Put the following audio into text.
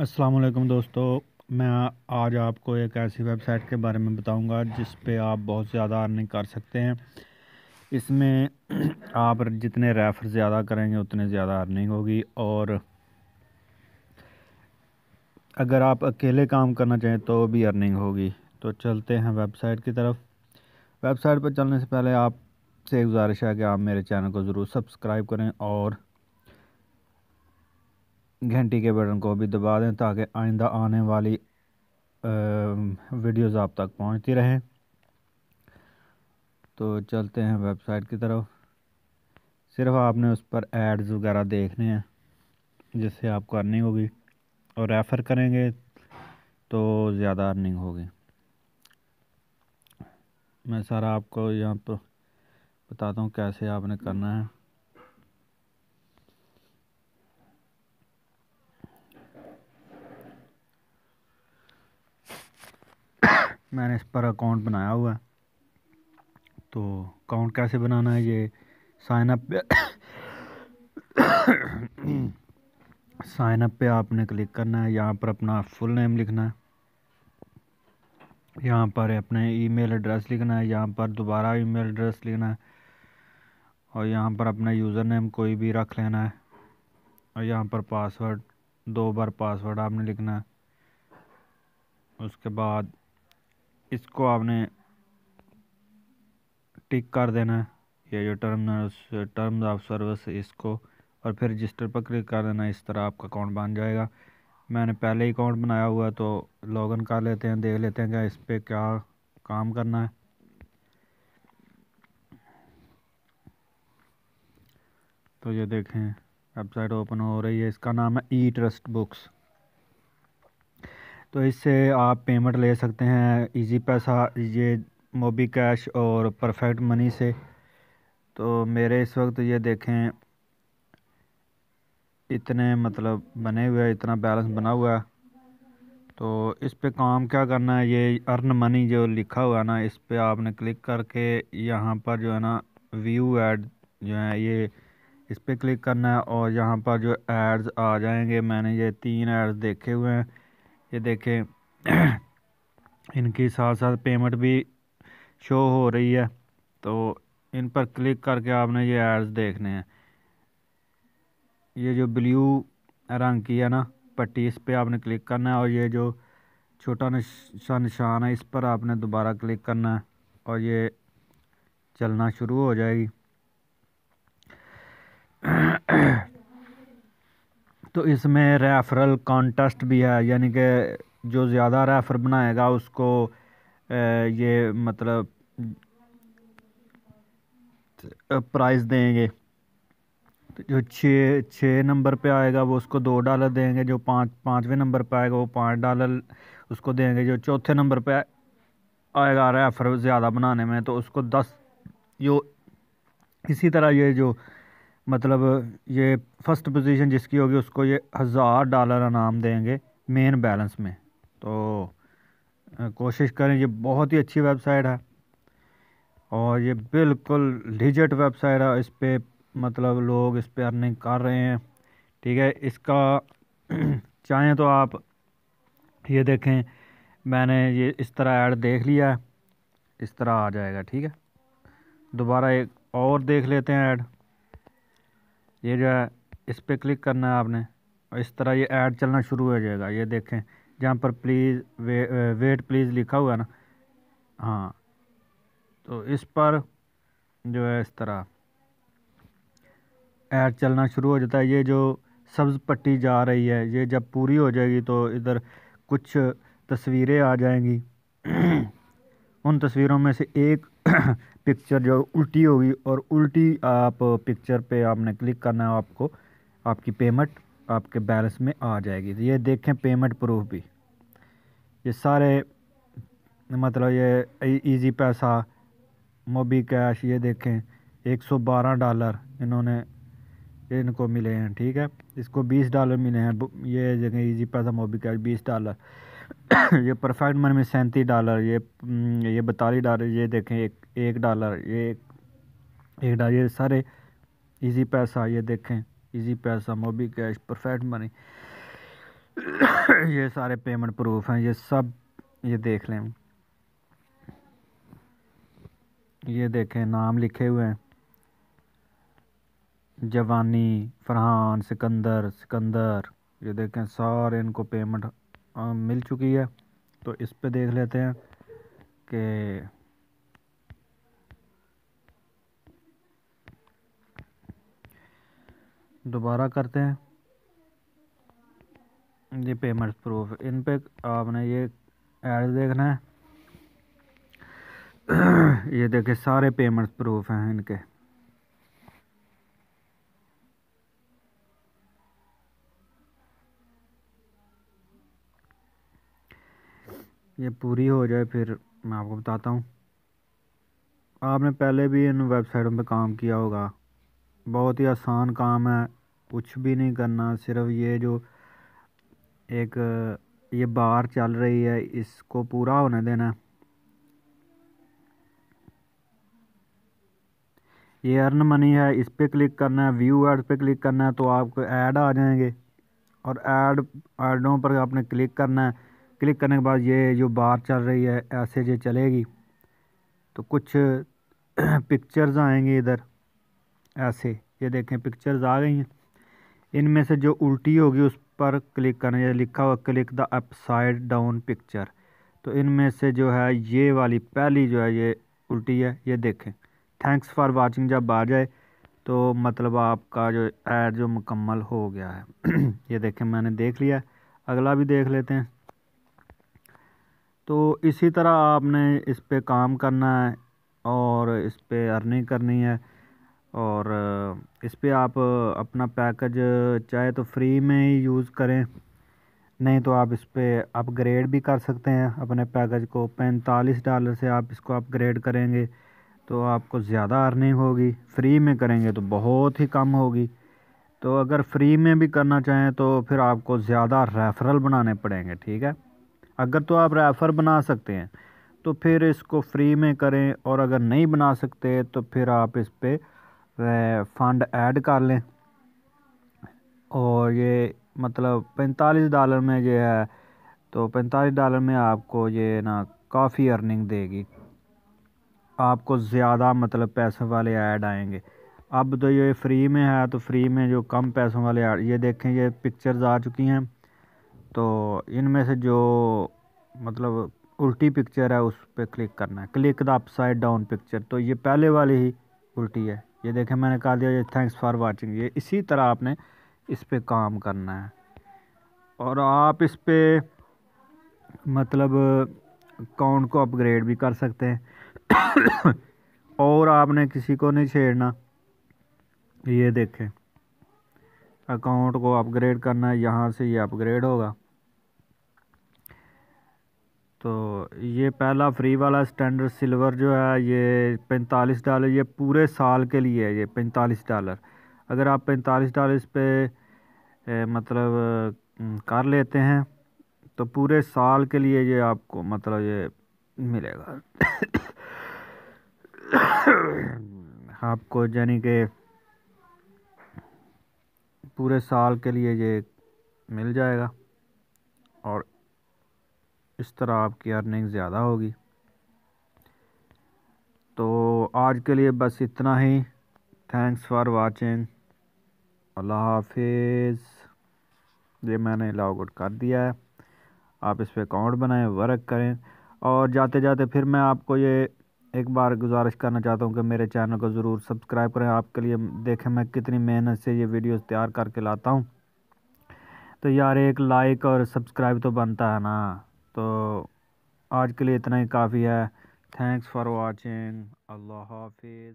अस्सलाम वालेकुम दोस्तों। मैं आज आपको एक ऐसी वेबसाइट के बारे में बताऊंगा जिस पे आप बहुत ज़्यादा अर्निंग कर सकते हैं। इसमें आप जितने रेफ़र ज़्यादा करेंगे उतने ज़्यादा अर्निंग होगी। और अगर आप अकेले काम करना चाहें तो भी अर्निंग होगी। तो चलते हैं वेबसाइट की तरफ। वेबसाइट पर चलने से पहले आपसे एक गुजारिश है कि आप मेरे चैनल को ज़रूर सब्सक्राइब करें और घंटी के बटन को भी दबा दें ताकि आइंदा आने वाली वीडियोज़ आप तक पहुंचती रहें। तो चलते हैं वेबसाइट की तरफ। सिर्फ आपने उस पर एड्स वगैरह देखने हैं जिससे आपको अर्निंग होगी, और रेफ़र करेंगे तो ज़्यादा अर्निंग होगी। मैं सारा आपको यहाँ पर बताता हूँ कैसे आपने करना है। मैंने इस पर अकाउंट बनाया हुआ है। तो अकाउंट कैसे बनाना है, ये साइन अप पे साइन अप पे आपने क्लिक करना है। यहाँ पर अपना फुल नेम लिखना है, यहाँ पर अपने ईमेल एड्रेस लिखना है, यहाँ पर दोबारा ईमेल एड्रेस लिखना है, और यहाँ पर अपना यूज़र नेम कोई भी रख लेना है, और यहाँ पर पासवर्ड 2 बार पासवर्ड आपने लिखना है। उसके बाद इसको आपने टिक कर देना है, ये जो टर्म्स ऑफ सर्विस इसको, और फिर रजिस्टर पर क्लिक कर देना है। इस तरह आपका अकाउंट बन जाएगा। मैंने पहले ही अकाउंट बनाया हुआ है तो लॉगिन कर लेते हैं, देख लेते हैं कि इस पर क्या काम करना है। तो ये देखें वेबसाइट ओपन हो रही है। इसका नाम है ई ट्रस्ट बुक्स। तो इससे आप पेमेंट ले सकते हैं इजी पैसा, ये मोबी कैश और परफेक्ट मनी से। तो मेरे इस वक्त ये देखें इतने मतलब बने हुए, इतना बैलेंस बना हुआ है। तो इस पे काम क्या करना है, ये अर्न मनी जो लिखा हुआ है ना, इस पे आपने क्लिक करके यहाँ पर जो है ना व्यू ऐड जो है ये इस पे क्लिक करना है, और यहाँ पर जो एड्स आ जाएंगे। मैंने ये 3 एड्स देखे हुए हैं, ये देखें इनकी साथ साथ पेमेंट भी शो हो रही है। तो इन पर क्लिक करके आपने ये एड्स देखने हैं। ये जो ब्लू रंग की है ना पट्टी, इस पे आपने क्लिक करना है, और ये जो छोटा सा निशान है इस पर आपने दोबारा क्लिक करना है, और ये चलना शुरू हो जाएगी। तो इसमें रेफरल कॉन्टेस्ट भी है, यानी कि जो ज़्यादा रेफर बनाएगा उसको ये मतलब प्राइस देंगे। तो जो छः नंबर पे आएगा वो उसको $2 देंगे, जो पाँचवें नंबर पे आएगा वो $5 उसको देंगे, जो चौथे नंबर पे आएगा रेफर ज़्यादा बनाने में तो उसको 10। जो इसी तरह ये जो मतलब ये फर्स्ट पोजीशन जिसकी होगी उसको ये $1000 इनाम देंगे मेन बैलेंस में। तो कोशिश करें, ये बहुत ही अच्छी वेबसाइट है और ये बिल्कुल लीजिट वेबसाइट है। इस पे मतलब लोग इस पे अर्निंग कर रहे हैं। ठीक है, इसका चाहें तो आप ये देखें, मैंने ये इस तरह ऐड देख लिया है, इस तरह आ जाएगा। ठीक है, दोबारा एक और देख लेते हैं ऐड। ये जो है इस पर क्लिक करना है आपने, और इस तरह ये ऐड चलना शुरू हो जाएगा। ये देखें जहाँ पर प्लीज़ वेट प्लीज़ लिखा हुआ है ना, हाँ, तो इस पर जो है इस तरह ऐड चलना शुरू हो जाता है। ये जो सब्ज़ पट्टी जा रही है ये जब पूरी हो जाएगी तो इधर कुछ तस्वीरें आ जाएंगी। उन तस्वीरों में से एक पिक्चर जो उल्टी होगी, और उल्टी आप पिक्चर पे आपने क्लिक करना है, आपको आपकी पेमेंट आपके बैलेंस में आ जाएगी। तो ये देखें पेमेंट प्रूफ भी, ये सारे मतलब ये इजी पैसा, मोबी कैश, ये देखें $112 इनको मिले हैं। ठीक है, इसको $20 मिले हैं। ये जगह इजी पैसा मोबी कैश $20। ये परफेक्ट मनी में $37, ये $42, ये देखें $1, ये $1, ये सारे इजी पैसा। ये देखें इजी पैसा, मोबी कैश, परफेक्ट मनी, ये सारे पेमेंट प्रूफ हैं, ये सब ये देख लें, ये देखें नाम लिखे हुए हैं, जवानी, फरहान, सिकंदर, सिकंदर, ये देखें सारे इनको पेमेंट मिल चुकी है। तो इस पे देख लेते हैं कि दोबारा करते हैं ये पेमेंट प्रूफ, इन पे आपने ये ऐड देखना है। ये देखें सारे पेमेंट प्रूफ हैं इनके। ये पूरी हो जाए फिर मैं आपको बताता हूँ। आपने पहले भी इन वेबसाइटों पे काम किया होगा, बहुत ही आसान काम है, कुछ भी नहीं करना, सिर्फ ये जो एक ये बार चल रही है इसको पूरा होने देना है। ये अर्न मनी है, इस पे क्लिक करना है, व्यू एड पे क्लिक करना है तो आपको ऐड आ जाएंगे, और ऐडों पर आपने क्लिक करना है। क्लिक करने के बाद ये जो बार चल रही है ऐसे जो चलेगी तो कुछ पिक्चर्स आएंगी इधर ऐसे, ये देखें पिक्चर्स आ गई हैं। इनमें से जो उल्टी होगी उस पर क्लिक करना है, लिखा हुआ click the upside down picture. तो इनमें से जो है ये वाली पहली जो है ये उल्टी है, ये देखें। थैंक्स फॉर वाचिंग जब आ जाए तो मतलब आपका जो ऐड जो मुकम्मल हो गया है। ये देखें मैंने देख लिया है, अगला भी देख लेते हैं। तो इसी तरह आपने इस पे काम करना है और इस पे अर्निंग करनी है, और इस पे आप अपना पैकेज चाहे तो फ्री में ही यूज़ करें, नहीं तो आप इस पे अपग्रेड भी कर सकते हैं अपने पैकेज को। $45 से आप इसको अपग्रेड करेंगे तो आपको ज़्यादा अर्निंग होगी, फ्री में करेंगे तो बहुत ही कम होगी। तो अगर फ्री में भी करना चाहें तो फिर आपको ज़्यादा रेफरल बनाने पड़ेंगे, ठीक है। अगर तो आप रेफ़र बना सकते हैं तो फिर इसको फ्री में करें, और अगर नहीं बना सकते तो फिर आप इस पे फ़ंड ऐड कर लें। और ये मतलब $45 में ये है, तो $45 में आपको ये ना काफ़ी अर्निंग देगी, आपको ज़्यादा मतलब पैसों वाले ऐड आएंगे। अब तो ये फ्री में है तो फ्री में जो कम पैसों वाले ऐड, ये देखें ये पिक्चर्स आ चुकी हैं। तो इनमें से जो मतलब उल्टी पिक्चर है उस पर क्लिक करना है, click the upside down picture. तो ये पहले वाली ही उल्टी है, ये देखें मैंने कहा दिया ये थैंक्स फॉर वाचिंग। ये इसी तरह आपने इस पे काम करना है, और आप इस पे मतलब अकाउंट को अपग्रेड भी कर सकते हैं। और आपने किसी को नहीं छेड़ना, ये देखें अकाउंट को अपग्रेड करना है, यहाँ से ये अपग्रेड होगा। तो ये पहला फ्री वाला स्टैंडर्ड सिल्वर जो है ये $45, ये पूरे साल के लिए है ये $45। अगर आप $45 इस पे मतलब कर लेते हैं तो पूरे साल के लिए ये आपको मतलब ये मिलेगा। आपको यानी कि पूरे साल के लिए ये मिल जाएगा, और इस तरह आपकी अर्निंग ज़्यादा होगी। तो आज के लिए बस इतना ही। थैंक्स फॉर वाचिंग, अल्लाह हाफिज़। ये मैंने लॉग आउट कर दिया है, आप इस पे अकाउंट बनाएं, वर्क करें। और जाते जाते फिर मैं आपको ये एक बार गुजारिश करना चाहता हूँ कि मेरे चैनल को ज़रूर सब्सक्राइब करें। आपके लिए देखें मैं कितनी मेहनत से ये वीडियोस तैयार करके लाता हूँ, तो यार एक लाइक और सब्सक्राइब तो बनता है ना। तो आज के लिए इतना ही काफ़ी है। थैंक्स फॉर वाचिंग, अल्लाह हाफिज़।